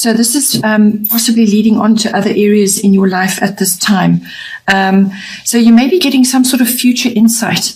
So this is possibly leading on to other areas in your life at this time. So you may be getting some sort of future insight,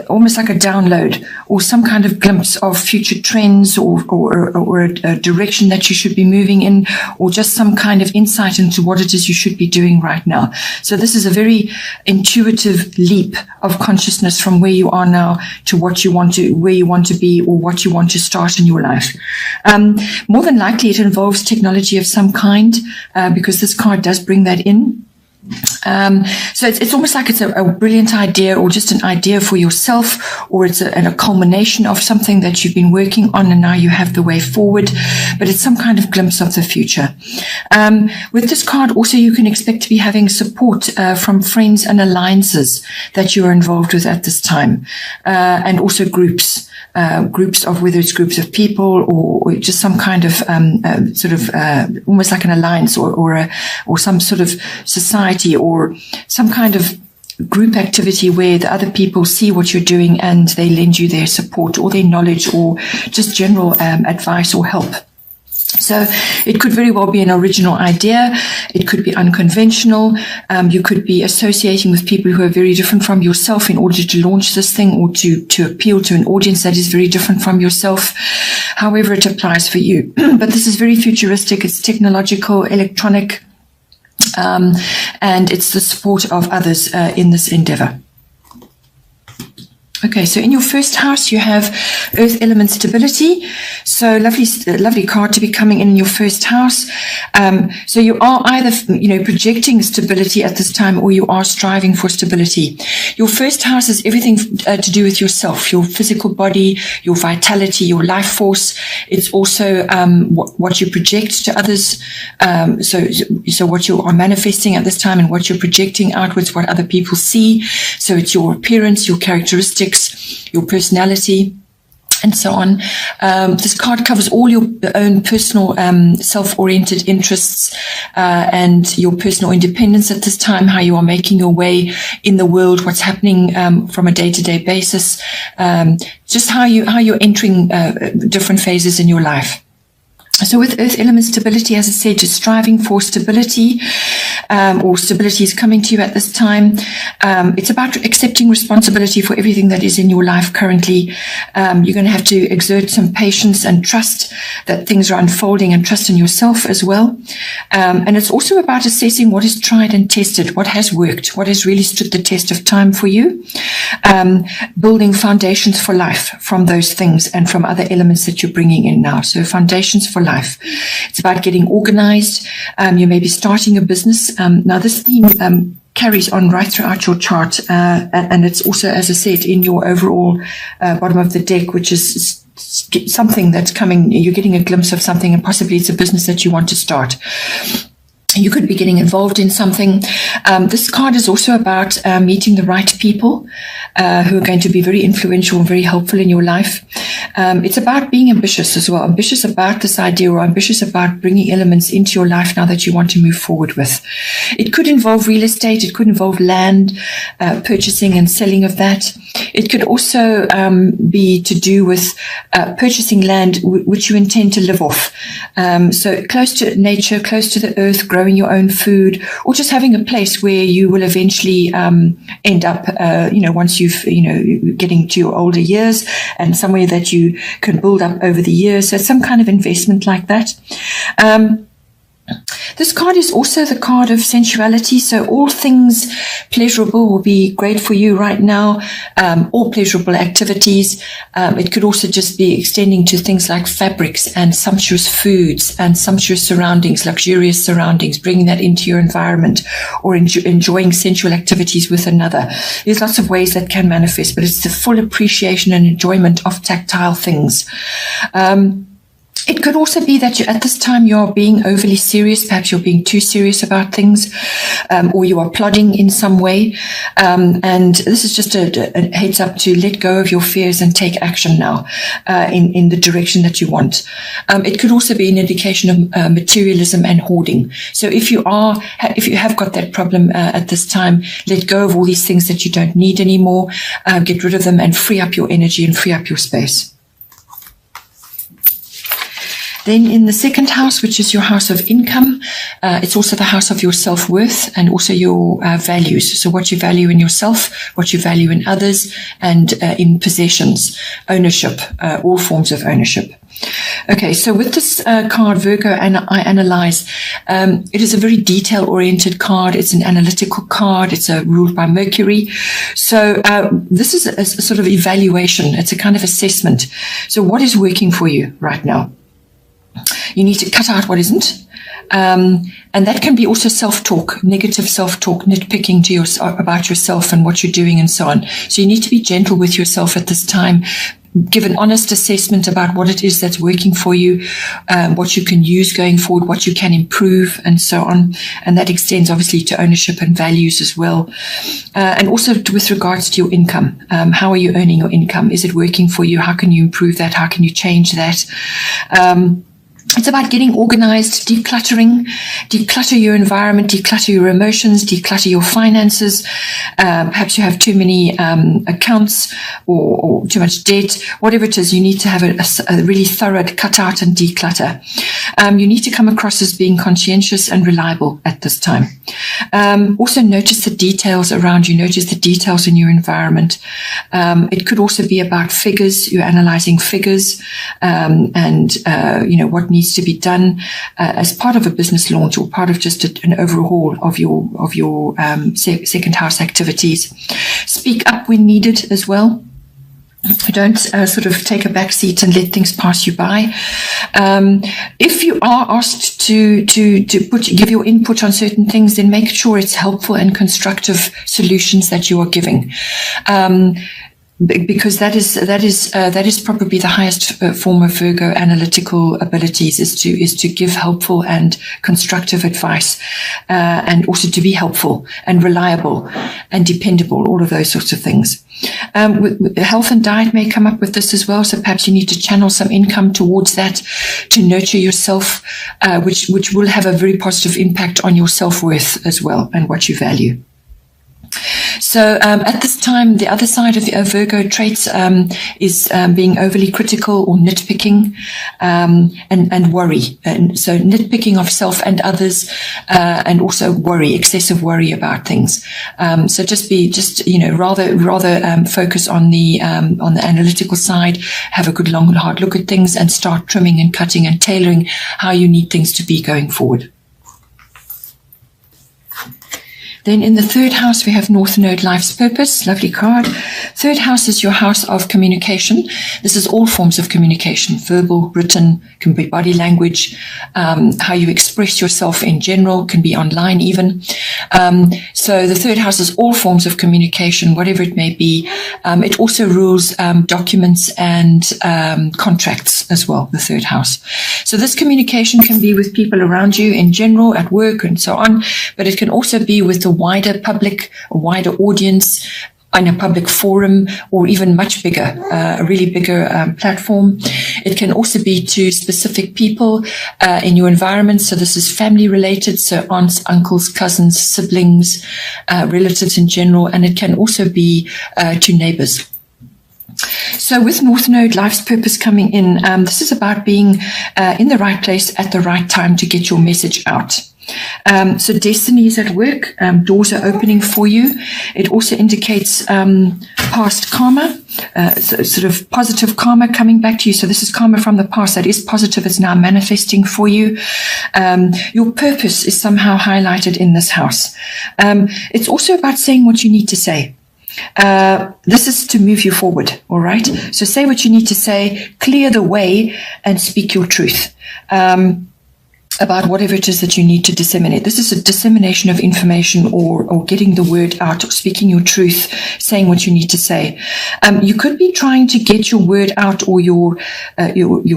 almost like a download or some kind of glimpse of future trends or a direction that you should be moving in, or just some kind of insight into what it is you should be doing right now. So this is a very intuitive leap of consciousness from where you are now to where you want to be, or what you want to start in your life. More than likely it involves technology of some kind, because this card does bring that in. So it's almost like it's a brilliant idea, or just an idea for yourself, or it's a culmination of something that you've been working on and now you have the way forward, but it's some kind of glimpse of the future. With this card also, you can expect to be having support from friends and alliances that you are involved with at this time, and also groups of, whether it's groups of people or just some kind of almost like an alliance or some sort of society, or some kind of group activity where the other people see what you're doing and they lend you their support or their knowledge, or just general advice or help. So it could very well be an original idea. It could be unconventional. You could be associating with people who are very different from yourself in order to launch this thing, or to appeal to an audience that is very different from yourself. However it applies for you. But this is very futuristic. It's technological, electronic, and it's the support of others in this endeavor. Okay, so in your first house, you have earth element stability. So lovely card to be coming in your first house. So you are either, projecting stability at this time, or you are striving for stability. Your first house is everything to do with yourself, your physical body, your vitality, your life force. It's also what you project to others. So what you are manifesting at this time and what you're projecting outwards, what other people see. So it's your appearance, your characteristics, your personality, and so on. This card covers all your own personal self-oriented interests and your personal independence at this time, how you are making your way in the world, what's happening from a day-to-day basis, just how you're entering different phases in your life. So with earth element stability, as I said, just striving for stability, or stability is coming to you at this time. It's about accepting responsibility for everything that is in your life currently. You're going to have to exert some patience and trust that things are unfolding, and trust in yourself as well. And it's also about assessing what is tried and tested, what has worked, what has really stood the test of time for you. Building foundations for life from those things and from other elements that you're bringing in now. So foundations for life. It's about getting organized. You may be starting a business. Now this theme carries on right throughout your chart, and it's also, as I said, in your overall bottom of the deck, which is something that's coming. You're getting a glimpse of something, and possibly it's a business that you want to start. You could be getting involved in something. This card is also about meeting the right people who are going to be very influential and very helpful in your life. It's about being ambitious as well, ambitious about this idea, or ambitious about bringing elements into your life now that you want to move forward with. It could involve real estate. It could involve land, purchasing and selling of that. It could also be to do with purchasing land which you intend to live off. So close to nature, close to the earth, growing your own food, or just having a place where you will eventually end up, once you've, getting to your older years, and somewhere that you can build up over the years. So some kind of investment like that. This card is also the card of sensuality. So all things pleasurable will be great for you right now. All pleasurable activities. It could also just be extending to things like fabrics and sumptuous foods and sumptuous surroundings, luxurious surroundings, bringing that into your environment, or enjoying sensual activities with another. There's lots of ways that can manifest, but it's the full appreciation and enjoyment of tactile things. It could also be that at this time you're being overly serious. Perhaps you're being too serious about things, or you are plodding in some way. And this is just a heads up to let go of your fears and take action now in the direction that you want. It could also be an indication of materialism and hoarding. So if you have got that problem at this time, let go of all these things that you don't need anymore. Get rid of them and free up your energy and free up your space. Then in the second house, which is your house of income, it's also the house of your self-worth and also your values. So what you value in yourself, what you value in others, and in possessions, ownership, all forms of ownership. Okay, so with this card, Virgo, I analyze, it is a very detail-oriented card. It's an analytical card. It's ruled by Mercury. So this is a sort of evaluation. It's a kind of assessment. So what is working for you right now? You need to cut out what isn't. And that can be also self-talk, negative self-talk, nitpicking to about yourself and what you're doing and so on. So you need to be gentle with yourself at this time. Give an honest assessment about what it is that's working for you, what you can use going forward, what you can improve, and so on. And that extends obviously to ownership and values as well. And also with regards to your income. How are you earning your income? Is it working for you? How can you improve that? How can you change that? It's about getting organized, declutter your environment, declutter your emotions, declutter your finances. Perhaps you have too many accounts or too much debt, whatever it is, you need to have a really thorough cut out and declutter. You need to come across as being conscientious and reliable at this time. Also notice the details around you, notice the details in your environment. It could also be about figures. You're analyzing figures and what needs to be done as part of a business launch or part of just an overhaul of your second house activities. Speak up when needed as well. Don't sort of take a back seat and let things pass you by. If you are asked to give your input on certain things, then make sure it's helpful and constructive solutions that you are giving. Because that is probably the highest form of Virgo analytical abilities, is to give helpful and constructive advice, and also to be helpful and reliable and dependable, all of those sorts of things. Health and diet may come up with this as well, so perhaps you need to channel some income towards that to nurture yourself, which will have a very positive impact on your self-worth as well and what you value. So at this time, the other side of Virgo traits is being overly critical or nitpicking and worry. And so nitpicking of self and others, and also worry, excessive worry about things. So rather focus on the analytical side, have a good long and hard look at things, and start trimming and cutting and tailoring how you need things to be going forward. Then in the third house, we have North Node, Life's Purpose. Lovely card. Third house is your house of communication. This is all forms of communication, verbal, written, can be body language, how you express yourself in general, can be online even. So the third house is all forms of communication, whatever it may be. It also rules documents and contracts as well, the third house. So this communication can be with people around you in general, at work and so on, but it can also be with the wider public, a wider audience, in a public forum, or even much bigger, a really bigger platform. It can also be to specific people in your environment. So this is family related, so aunts, uncles, cousins, siblings, relatives in general, and it can also be to neighbors. So with North Node, Life's Purpose coming in, this is about being in the right place at the right time to get your message out. So destiny is at work, doors are opening for you. It also indicates past karma, so sort of positive karma coming back to you. So this is karma from the past that is positive, it's now manifesting for you. Your purpose is somehow highlighted in this house. It's also about saying what you need to say. This is to move you forward, all right? So say what you need to say, clear the way, and speak your truth. About whatever it is that you need to disseminate. This is a dissemination of information or getting the word out, or speaking your truth, saying what you need to say. You could be trying to get your word out, or your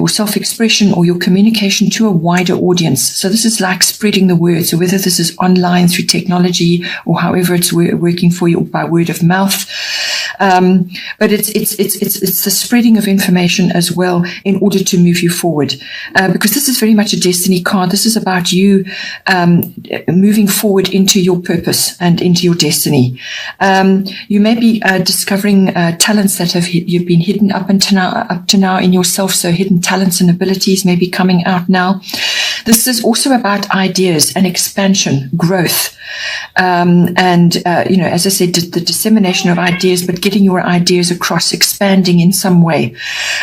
self-expression or your communication to a wider audience. So this is like spreading the word. So whether this is online through technology or however it's working for you, or by word of mouth. But it's the spreading of information as well in order to move you forward, because this is very much a destiny card. This is about you moving forward into your purpose and into your destiny. You may be discovering talents that you've been hidden up to now in yourself. So hidden talents and abilities may be coming out now. This is also about ideas and expansion, growth, and as I said, the dissemination of ideas, but getting your ideas across, expanding in some way.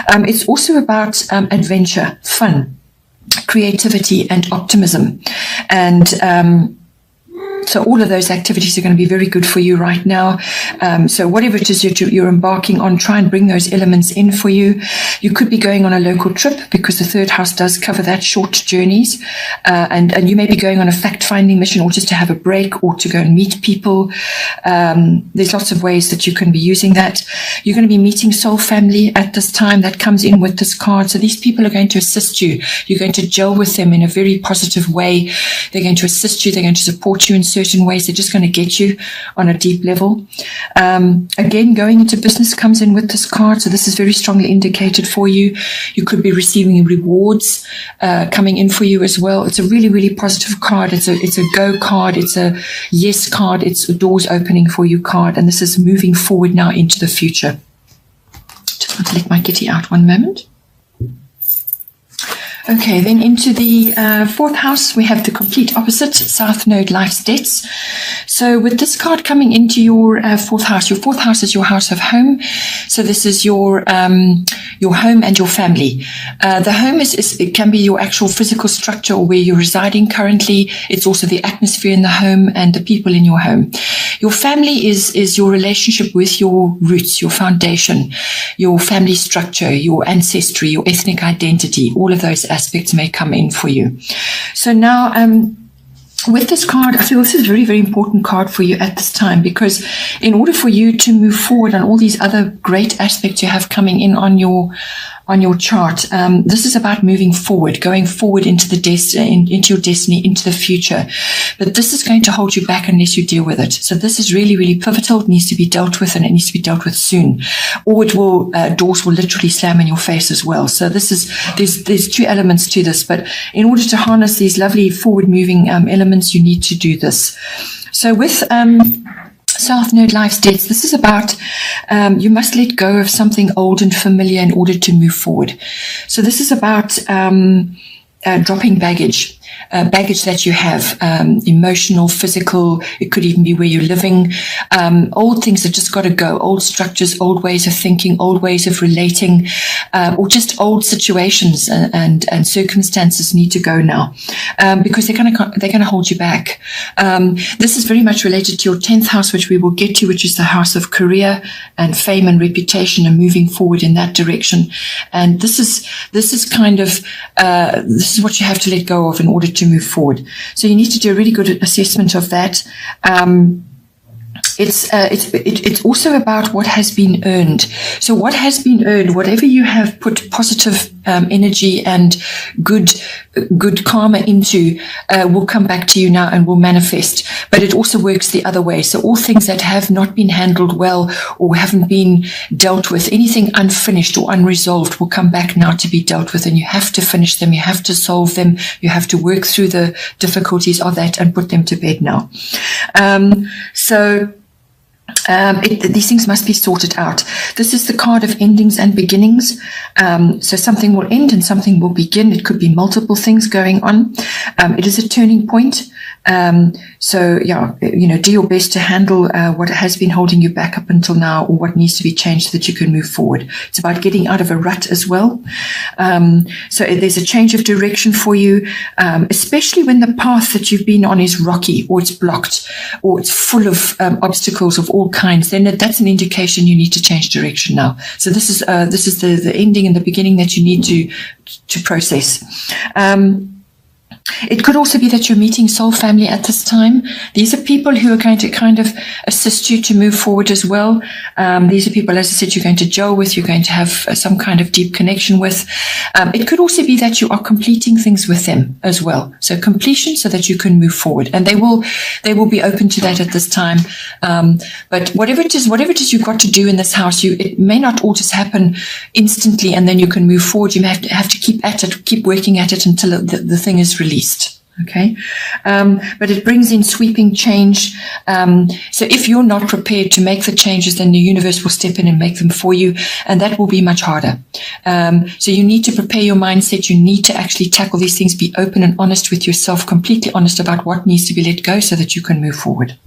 It's also about adventure, fun, creativity, and optimism, and so all of those activities are going to be very good for you right now. So whatever it is you're embarking on, try and bring those elements in for you. You could be going on a local trip, because the third house does cover that, short journeys. And you may be going on a fact-finding mission, or just to have a break, or to go and meet people. There's lots of ways that you can be using that. You're going to be meeting soul family at this time. That comes in with this card. So these people are going to assist you. You're going to gel with them in a very positive way. They're going to assist you. They're going to support you in certain ways. They're just going to get you on a deep level. Again, going into business comes in with this card. So this is very strongly indicated for you. You could be receiving rewards coming in for you as well. It's a really, really positive card. It's a go card. It's a yes card. It's a doors opening for you card. And this is moving forward now into the future. Just want to let my kitty out one moment. Okay, then into the fourth house, we have the complete opposite, South Node, life's debts. So with this card coming into your fourth house is your house of home. So this is your home and your family. The home it can be your actual physical structure, or where you're residing currently. It's also the atmosphere in the home and the people in your home. Your family is your relationship with your roots, your foundation, your family structure, your ancestry, your ethnic identity. All of those aspects may come in for you. So now, with this card, I feel this is a very, very important card for you at this time, because in order for you to move forward on all these other great aspects you have coming in on your chart, this is about moving forward, going forward into your destiny, into the future. But this is going to hold you back unless you deal with it. So this is really, really pivotal. It needs to be dealt with, and it needs to be dealt with soon, or doors will literally slam in your face as well. So there's two elements to this, but in order to harness these lovely forward-moving elements, you need to do this. So with South Node, life's debts, this is about you must let go of something old and familiar in order to move forward. So this is about dropping baggage that you have, emotional, physical. It could even be where you're living. Old things that just got to go. Old structures, old ways of thinking, old ways of relating, or just old situations and circumstances need to go now, because they're going to hold you back. This is very much related to your 10th house, which we will get to, which is the house of career and fame and reputation, and moving forward in that direction. And this is kind of this is what you have to let go of in order to move forward. So you need to do a really good assessment of that. It's also about what has been earned. So what has been earned, whatever you have put positive energy and good karma into, will come back to you now and will manifest. But it also works the other way. So all things that have not been handled well or haven't been dealt with, anything unfinished or unresolved, will come back now to be dealt with. And you have to finish them. You have to solve them. You have to work through the difficulties of that and put them to bed now. These things must be sorted out. This is the card of endings and beginnings. So something will end and something will begin. It could be multiple things going on. It is a turning point. So yeah, do your best to handle what has been holding you back up until now, or what needs to be changed so that you can move forward. It's about getting out of a rut as well. So there's a change of direction for you, especially when the path that you've been on is rocky, or it's blocked, or it's full of obstacles of all kinds. Then that's an indication you need to change direction now. So this is the ending and the beginning that you need to process. It could also be that you're meeting soul family at this time. These are people who are going to kind of assist you to move forward as well. These are people, as I said, you're going to gel with, you're going to have some kind of deep connection with. It could also be that you are completing things with them as well. So completion so that you can move forward. And they will be open to that at this time. But whatever it is you've got to do in this house, it may not all just happen instantly and then you can move forward. You may have to keep at it, keep working at it until the thing is released. Okay. But it brings in sweeping change. So if you're not prepared to make the changes, then the universe will step in and make them for you. And that will be much harder. So you need to prepare your mindset. You need to actually tackle these things, be open and honest with yourself, completely honest about what needs to be let go so that you can move forward.